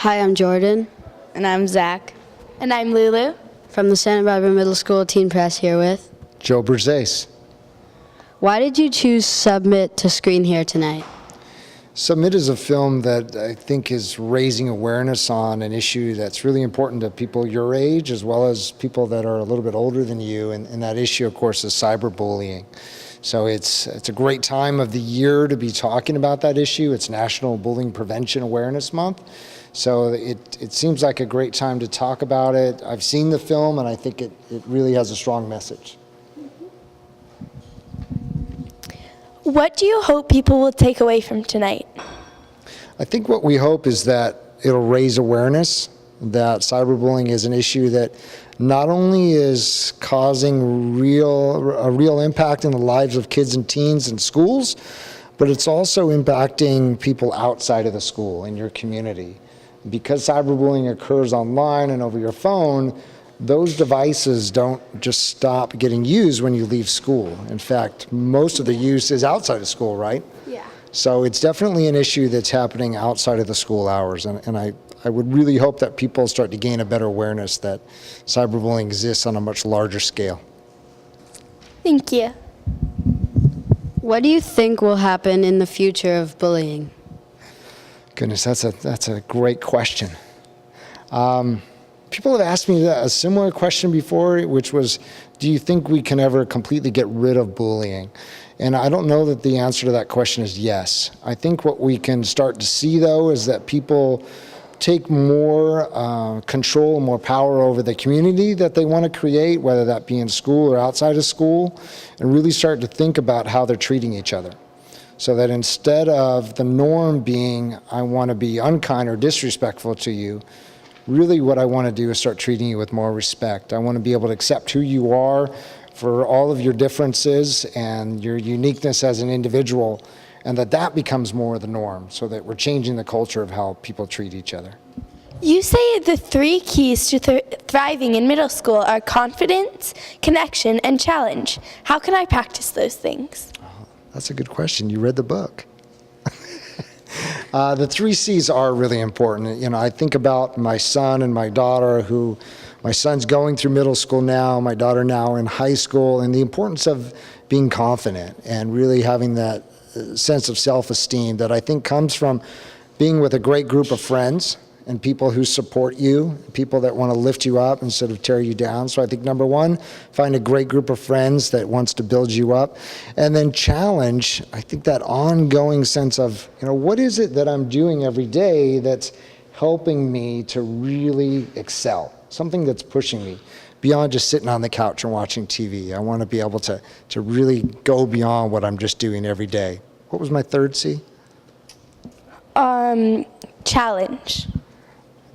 Hi, I'm Jordan And I'm Zack. And I'm Lulu. from the Santa Barbara Middle School Teen Press here with. Joe Bruzzese. Why did you choose Submit to screen here tonight? Submit is a film that I think is raising awareness on an issue that's really important to people your age as well as people that are a little bit older than you. And that issue, of course, is cyberbullying. So it's a great time of the year to be talking about that issue. It's National Bullying Prevention Awareness Month. So it seems like a great time to talk about it. I've seen the film and I think it really has a strong message. What do you hope people will take away from tonight? I think what we hope is that it'll raise awareness that cyberbullying is an issue that not only is causing a real impact in the lives of kids and teens in schools, but it's also impacting people outside of the school in your community. Because cyberbullying occurs online and over your phone, those devices don't just stop getting used when you leave school. In fact, most of the use is outside of school, right? Yeah. So it's definitely an issue that's happening outside of the school hours. And I would really hope that people start to gain a better awareness that cyberbullying exists on a much larger scale. Thank you. What do you think will happen in the future of bullying? Goodness, that's a great question. People have asked me a similar question before, which was, do you think we can ever completely get rid of bullying? And I don't know that the answer to that question is yes. I think what we can start to see, though, is that people take more control and more power over the community that they want to create, whether that be in school or outside of school, and really start to think about how they're treating each other. So that instead of the norm being, I want to be unkind or disrespectful to you, really what I want to do is start treating you with more respect. I want to be able to accept who you are for all of your differences and your uniqueness as an individual, and that becomes more the norm, so that we're changing the culture of how people treat each other. You say the 3 keys to thriving in middle school are confidence, connection, and challenge. How can I practice those things? That's a good question. You read the book. The 3 C's are really important. You know, I think about my son and my daughter, who my son's going through middle school now, my daughter now in high school, and the importance of being confident and really having that sense of self-esteem that I think comes from being with a great group of friends and people who support you, people that want to lift you up instead of tear you down. So I think number 1, find a great group of friends that wants to build you up. And then challenge, I think that ongoing sense of, what is it that I'm doing every day that's helping me to really excel? Something that's pushing me beyond just sitting on the couch and watching TV. I want to be able to really go beyond what I'm just doing every day. What was my 3rd C? Challenge.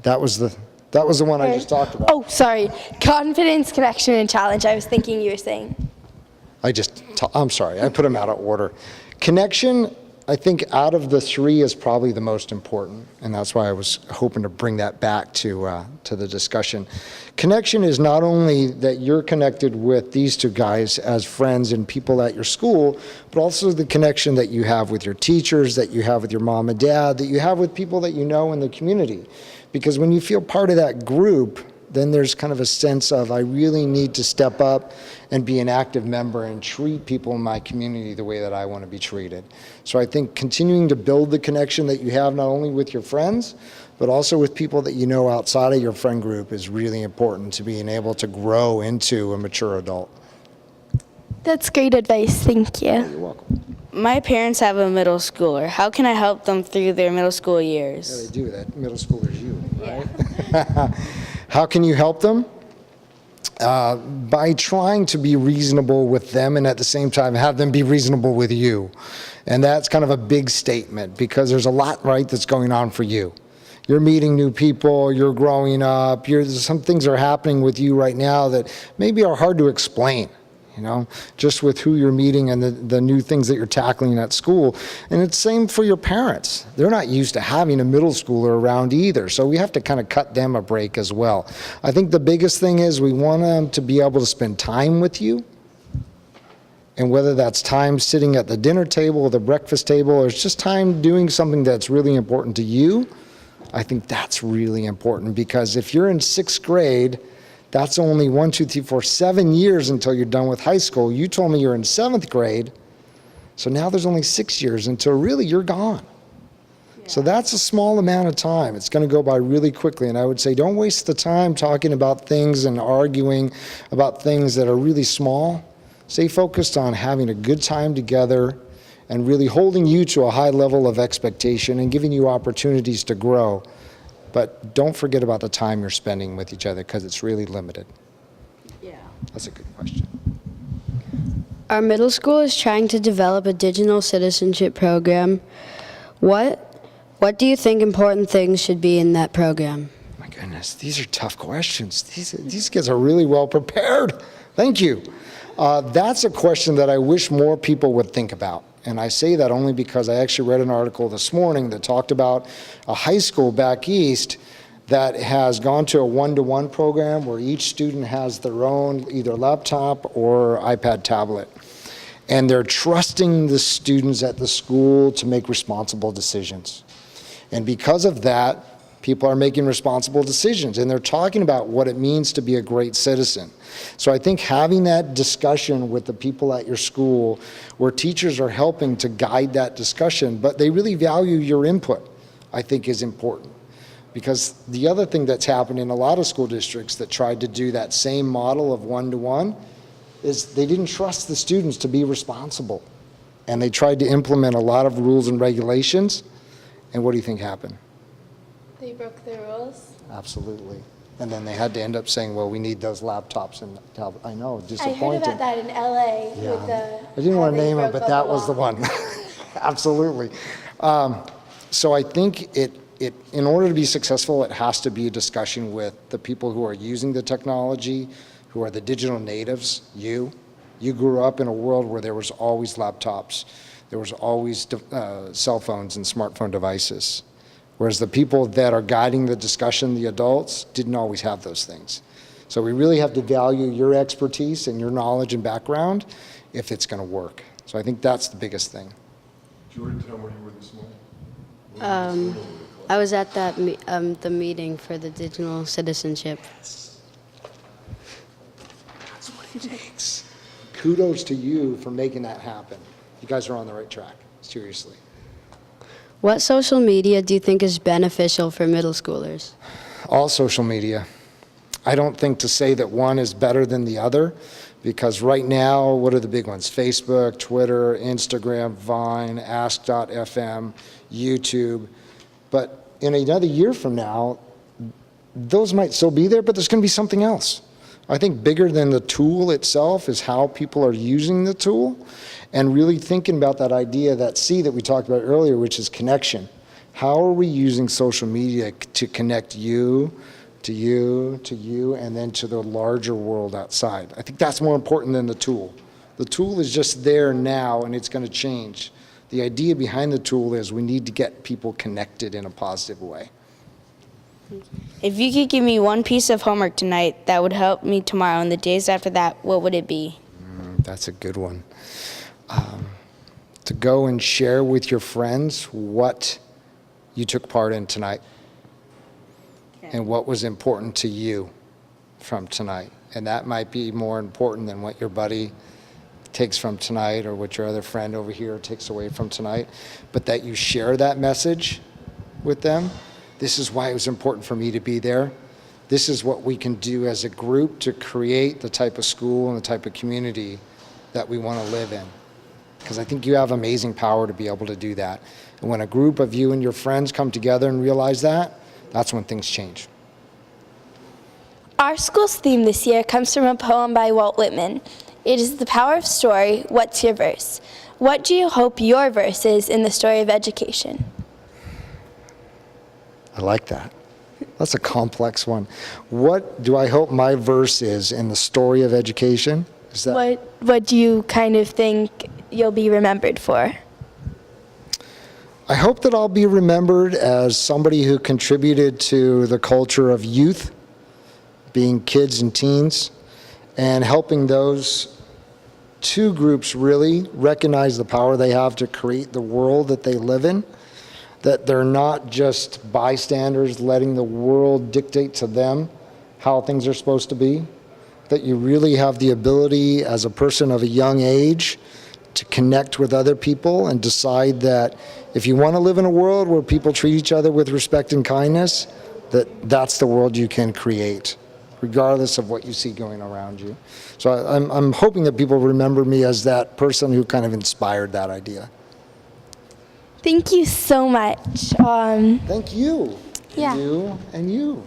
That was the one I just talked about. Oh, sorry. Confidence, connection, and challenge. I was thinking you were saying. I'm sorry, I put them out of order. Connection, I think out of the 3 is probably the most important, and that's why I was hoping to bring that back to the discussion. Connection is not only that you're connected with these 2 guys as friends and people at your school, but also the connection that you have with your teachers, that you have with your mom and dad, that you have with people that you know in the community. Because when you feel part of that group, then there's kind of a sense of, I really need to step up and be an active member and treat people in my community the way that I want to be treated. So I think continuing to build the connection that you have not only with your friends, but also with people that you know outside of your friend group is really important to being able to grow into a mature adult. That's great advice. Thank you. You're welcome. My parents have a middle schooler. How can I help them through their middle school years? Yeah, they do that. Middle schoolers, you, right? Yeah. How can you help them? By trying to be reasonable with them and at the same time have them be reasonable with you. And that's kind of a big statement because there's a lot, right, that's going on for you. You're meeting new people, you're growing up, some things are happening with you right now that maybe are hard to explain. Just with who you're meeting and the new things that you're tackling at school. And it's the same for your parents. They're not used to having a middle schooler around either, so we have to kind of cut them a break as well. I think the biggest thing is we want them to be able to spend time with you, and whether that's time sitting at the dinner table or the breakfast table, or it's just time doing something that's really important to you, I think that's really important, because if you're in 6th grade, that's only 1, 2, 3, 4, 7 years until you're done with high school. You told me you're in 7th grade, so now there's only 6 years until really you're gone. So that's a small amount of time. It's going to go by really quickly. And I would say don't waste the time talking about things and arguing about things that are really small. Stay focused on having a good time together and really holding you to a high level of expectation and giving you opportunities to grow. But don't forget about the time you're spending with each other, because it's really limited. Yeah. That's a good question. Our middle school is trying to develop a digital citizenship program. What do you think important things should be in that program? My goodness, these are tough questions. These kids are really well prepared. Thank you. That's a question that I wish more people would think about. And I say that only because I actually read an article this morning that talked about a high school back east that has gone to a one-to-one program where each student has their own either laptop or iPad tablet. And they're trusting the students at the school to make responsible decisions. And because of that, people are making responsible decisions, and they're talking about what it means to be a great citizen. So I think having that discussion with the people at your school, where teachers are helping to guide that discussion, but they really value your input, I think is important. Because the other thing that's happened in a lot of school districts that tried to do that same model of one-to-one is they didn't trust the students to be responsible. And they tried to implement a lot of rules and regulations. And what do you think happened? They broke the rules. Absolutely. And then they had to end up saying, well, we need those laptops and tablets. I know, I disappointing. heard about that in LA Yeah. with the. I didn't how want to they name it, broke but up that the was the law. one. Absolutely. So I think in order to be successful, it has to be a discussion with the people who are using the technology, who are the digital natives, you. You grew up in a world where there was always laptops. There was always cell phones and smartphone devices. Whereas the people that are guiding the discussion, the adults, didn't always have those things. So we really have to value your expertise and your knowledge and background if it's going to work. So I think that's the biggest thing. Jordan, tell me where you were this morning. I was at that the meeting for the digital citizenship. That's what it takes. Kudos to you for making that happen. You guys are on the right track, seriously. What social media do you think is beneficial for middle schoolers? All social media. I don't think to say that one is better than the other, because right now, what are the big ones? Facebook, Twitter, Instagram, Vine, Ask.fm, YouTube. But in another year from now, those might still be there, but there's going to be something else. I think bigger than the tool itself is how people are using the tool, and really thinking about that idea, that C that we talked about earlier, which is connection. How are we using social media to connect you, to you, to you, and then to the larger world outside? I think that's more important than the tool. The tool is just there now, and it's going to change. The idea behind the tool is we need to get people connected in a positive way. If you could give me one piece of homework tonight that would help me tomorrow and the days after that, what would it be? That's a good one. To go and share with your friends what you took part in tonight and what was important to you from tonight. And that might be more important than what your buddy takes from tonight or what your other friend over here takes away from tonight, but that you share that message with them. This is why it was important for me to be there. This is what we can do as a group to create the type of school and the type of community that we want to live in. Because I think you have amazing power to be able to do that. And when a group of you and your friends come together and realize that, that's when things change. Our school's theme this year comes from a poem by Walt Whitman. It is the power of story. What's your verse? What do you hope your verse is in the story of education? I like that. That's a complex one. What do I hope my verse is in the story of education? Is that What do you kind of think you'll be remembered for? I hope that I'll be remembered as somebody who contributed to the culture of youth, being kids and teens, and helping those two groups really recognize the power they have to create the world that they live in, that they're not just bystanders letting the world dictate to them how things are supposed to be, that you really have the ability as a person of a young age to connect with other people and decide that if you want to live in a world where people treat each other with respect and kindness, that's the world you can create, regardless of what you see going around you. So I'm hoping that people remember me as that person who kind of inspired that idea. Thank you so much. Thank you. Yeah. You and you.